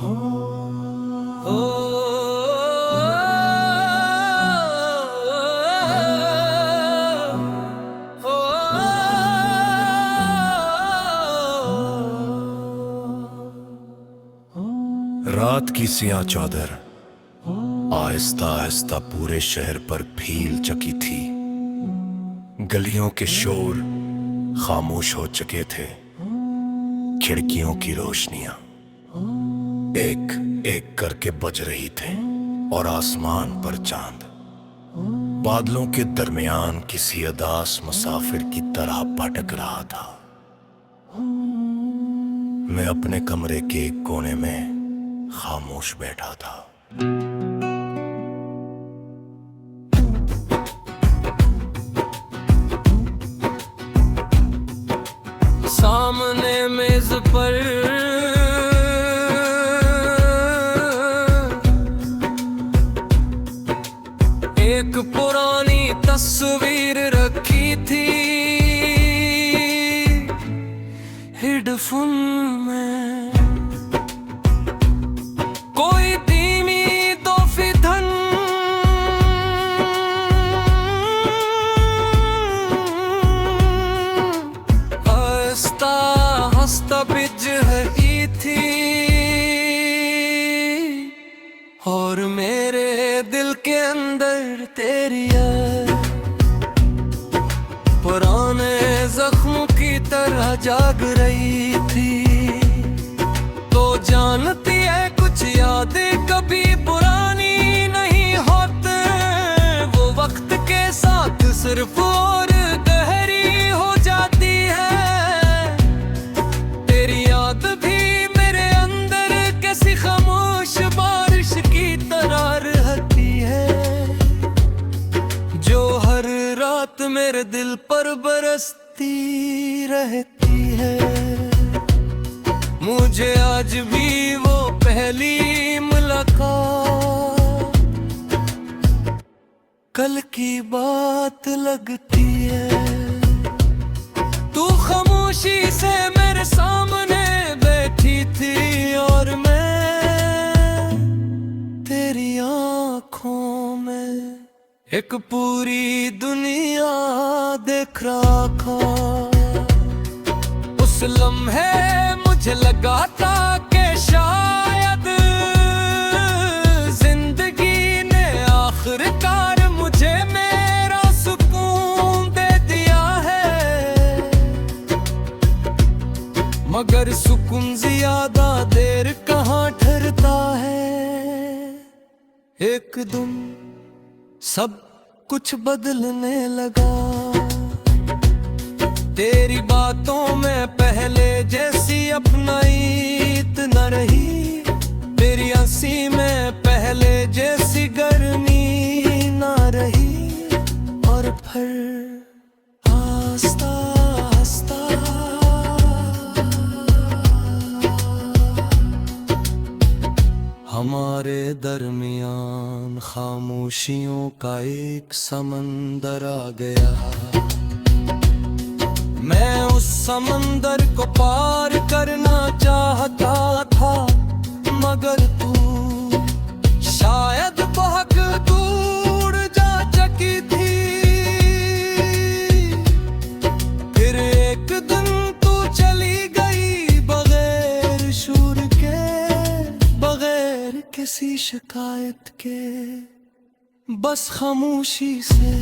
रात की सियाह चादर आहिस्ता आहिस्ता पूरे शहर पर फील चकी थी। गलियों के शोर खामोश हो चुके थे। खिड़कियों की रोशनियां एक एक करके बज रही थी और आसमान पर चांद बादलों के दरमियान किसी अदास मुसाफिर की तरह भटक रहा था। मैं अपने कमरे के एक कोने में खामोश बैठा था। सामने मेज पर एक पुरानी तस्वीर रखी थी हेडफोन में। कोई धीमी तोहफी धन हंसता हंसता बिज रही थी और मेरे दिल के अंदर तेरी याद पुराने जख्म की तरह जाग रही थी। तो जानती है कुछ यादें कभी पुरानी नहीं होते, वो वक्त के साथ सिर्फ और गहरी हो जाती है। तेरी याद भी मेरे अंदर कैसी खामोश बारिश की तरह रहती है, जो हर रात मेरे दिल पर बरसती रहती है। मुझे आज भी वो पहली मुलाकात कल की बात लगती है। तू खामोशी से मेरे सामने बैठी थी और मैं तेरी आँखों में एक पूरी दुनिया देख रहा था। उस लम्हे मुझे लगा था कि शायद जिंदगी ने आखिरकार मुझे मेरा सुकून दे दिया है, मगर सुकून ज्यादा देर कहाँ ठहरता है। एक दिन सब कुछ बदलने लगा। तेरी बातों में पहले जैसी अपनाइत न रही, तेरी हंसी में पहले जैसी गर्मी न रही, और फिर हंसता हंसता हमारे दरमियान खामोशियों का एक समंदर आ गया। मैं उस समंदर को पार करना चाहता था, मगर तू शायद बहुत दूर जा चुकी थी। फिर एक दिन तू चली गई बगैर शूर के, बगैर किसी शिकायत के, बस खामोशी से।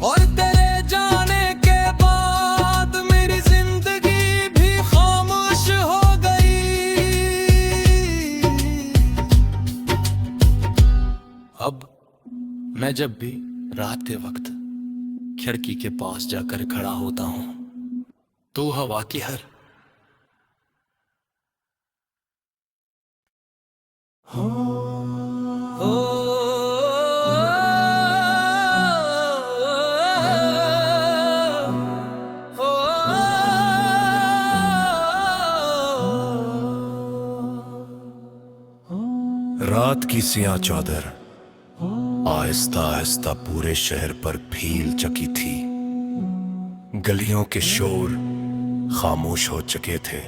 और तेरे जाने के बाद मेरी जिंदगी भी खामोश हो गई। अब मैं जब भी रात के वक्त खिड़की के पास जाकर खड़ा होता हूँ, तो हवा की हर रात की सियाह चादर आहिस्ता आहिस्ता पूरे शहर पर फील चकी थी। गलियों के शोर खामोश हो चुके थे।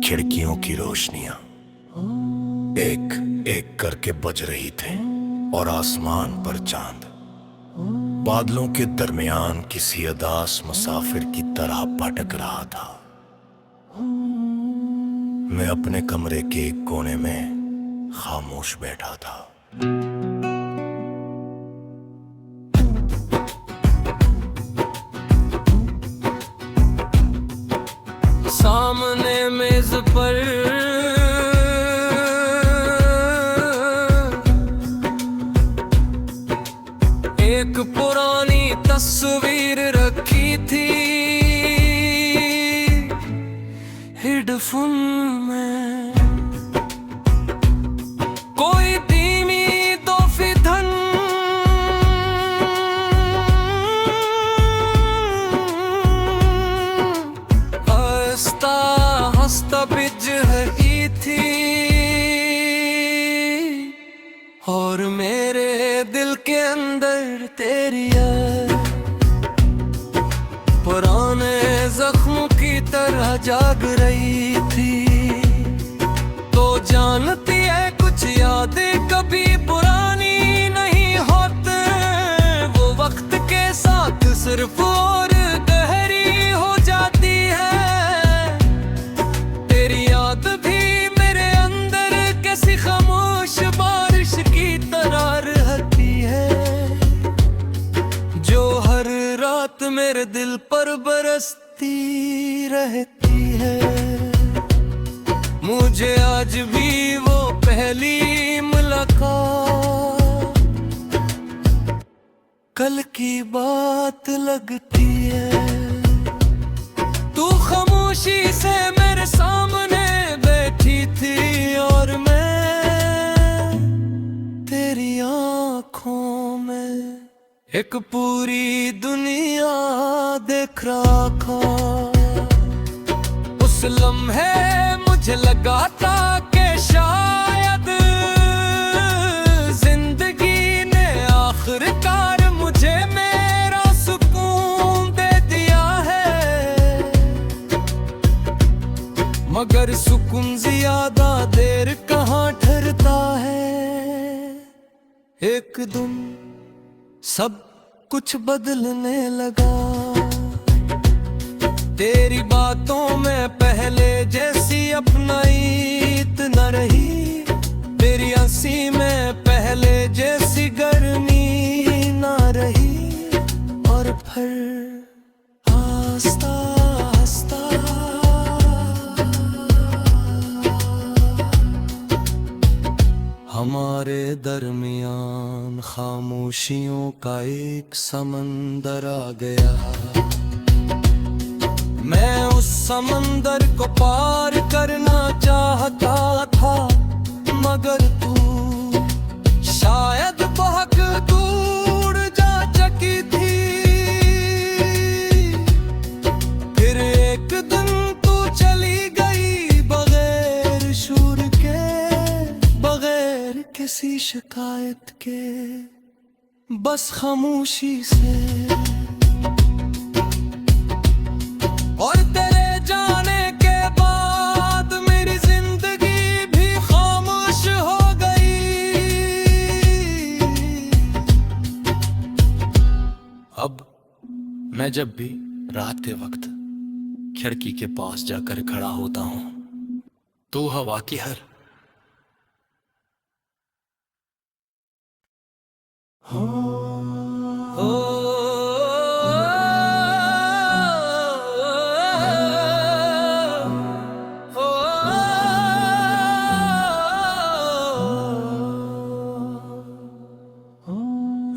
खिड़कियों की रोशनियां एक एक करके बज रही थी और आसमान पर चांद बादलों के दरमियान किसी अदास मुसाफिर की तरह भटक रहा था। मैं अपने कमरे के एक कोने में खामोश बैठा था। सामने मेज पर एक पुरानी तस्वीर रखी थी हेडफोन में। कोई धीमी तोहफी धन हंसता हंसता बिज रही थी और मेरे दिल के अंदर तेरी याद पुराने जख्मों की तरह जाग रही थी। तो जानती है कुछ यादें कभी पुरानी नहीं होते, वो वक्त के साथ सिर्फ और गहरी हो जाती है। तेरी याद भी मेरे अंदर कैसी खामोश बारिश की तरह रहती है, जो हर रात मेरे दिल पर बरसती रहती है। मुझे आज भी वो पहली मुलाकात कल की बात लगती है। तू खामोशी से मेरे सामने बैठी थी और मैं तेरी आँखों में एक पूरी दुनिया देख रहा था। उस लम्हे मुझे लगा था कि शायद जिंदगी ने आखिरकार मुझे मेरा सुकून दे दिया है, मगर सुकून ज्यादा देर कहाँ ठहरता है। एक दिन सब कुछ बदलने लगा, तेरी बातों में पहले जैसी अपनाइत न रही, तेरी हंसी में पहले जैसी गर्मी न रही। और फिर हंसता हंसता हमारे दरमियान खामोशियों का एक समंदर आ गया। मैं उस समंदर को पार करना चाहता था, मगर तू शायद बहुत दूर जा चुकी थी। फिर एक दिन तू चली गई बगैर शूर के, बगैर किसी शिकायत के, बस खामोशी से। और तेरे जाने के बाद मेरी जिंदगी भी खामोश हो गई। अब मैं जब भी रात के वक्त खिड़की के पास जाकर खड़ा होता हूँ, तो हवा की हर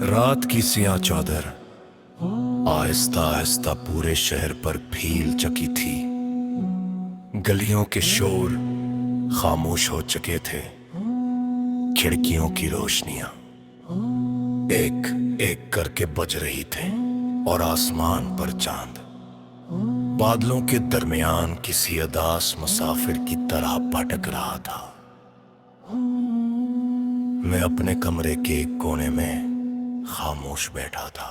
रात की सियाह चादर आहिस्ता आहिस्ता पूरे शहर पर फैल चुकी थी। गलियों के शोर खामोश हो चुके थे। खिड़कियों की रोशनियां एक एक करके बज रही थी और आसमान पर चांद बादलों के दरमियान किसी अदास मुसाफिर की तरह भटक रहा था। मैं अपने कमरे के एक कोने में खामोश बैठा था।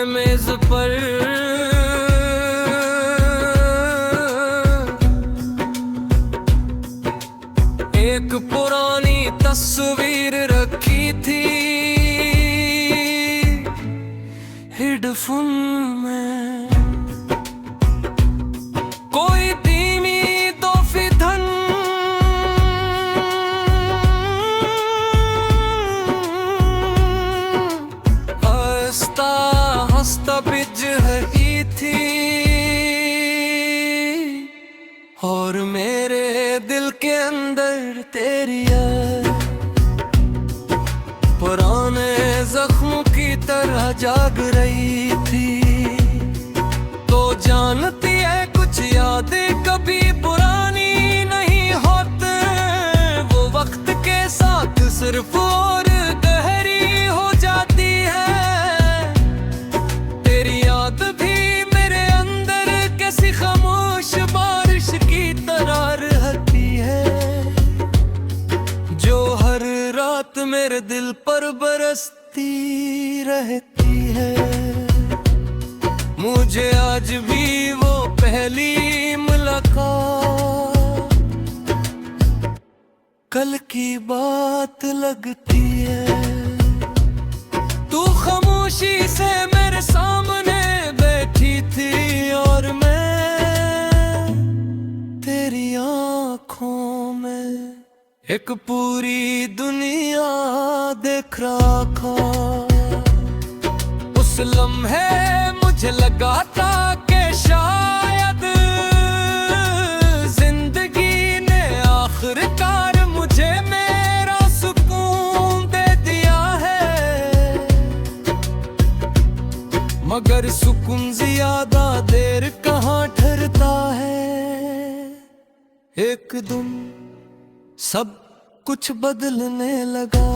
मेज पर एक पुरानी तस्वीर रखी थी हेडफोन में। कोई धीमी तो फिधन हंसता हंसता बिज रही थी और मेरे दिल के अंदर तेरी याद पुराने जख्मों की तरह जाग रही थी। तो जानती है कुछ यादें कभी पुरानी नहीं होते, वो वक्त के साथ सिर्फ और गहरी हो जाती है। तेरी याद भी मेरे अंदर कैसी खामोश बारिश की तरह रहती है, जो हर रात मेरे दिल पर बरसती रहती है। मुझे आज भी वो पहली मुलाकात कल की बात लगती है। तू खामोशी से मेरे सामने बैठी थी और मैं तेरी आँखों में एक पूरी दुनिया देख रहा था। उस लम्हे मुझे लगा था कि शायद जिंदगी ने आखिरकार मुझे मेरा सुकून दे दिया है, मगर सुकून ज्यादा देर कहाँ ठहरता है। एक दिन सब कुछ बदलने लगा,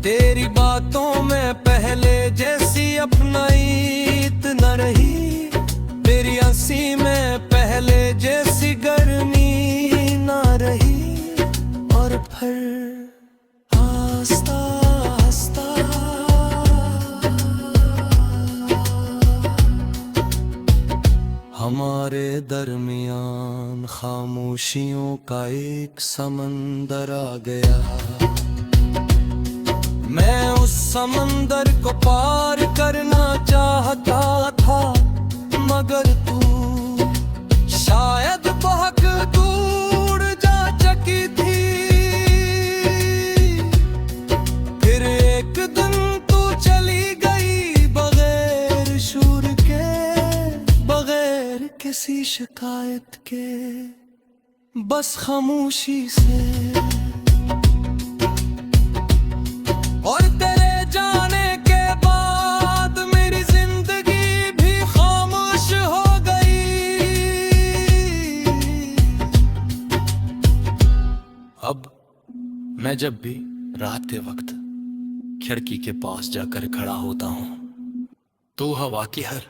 तेरी बातों में पहले जैसी अपनाइत न रही, तेरी हंसी में पहले जैसी गर्मी न रही। और फिर हंसता हंसता हमारे दरमियान खामोशियों का एक समंदर आ गया। मैं उस समंदर को पार करना चाहता था, मगर तू शायद बहुत दूर जा चुकी थी। फिर एक दिन तू चली गई बगैर शूर के, बगैर किसी शिकायत के, बस खामोशी से। और तेरे जाने के बाद मेरी जिंदगी भी खामोश हो गई। अब मैं जब भी रात के वक्त खिड़की के पास जाकर खड़ा होता हूँ, तो हवा की हर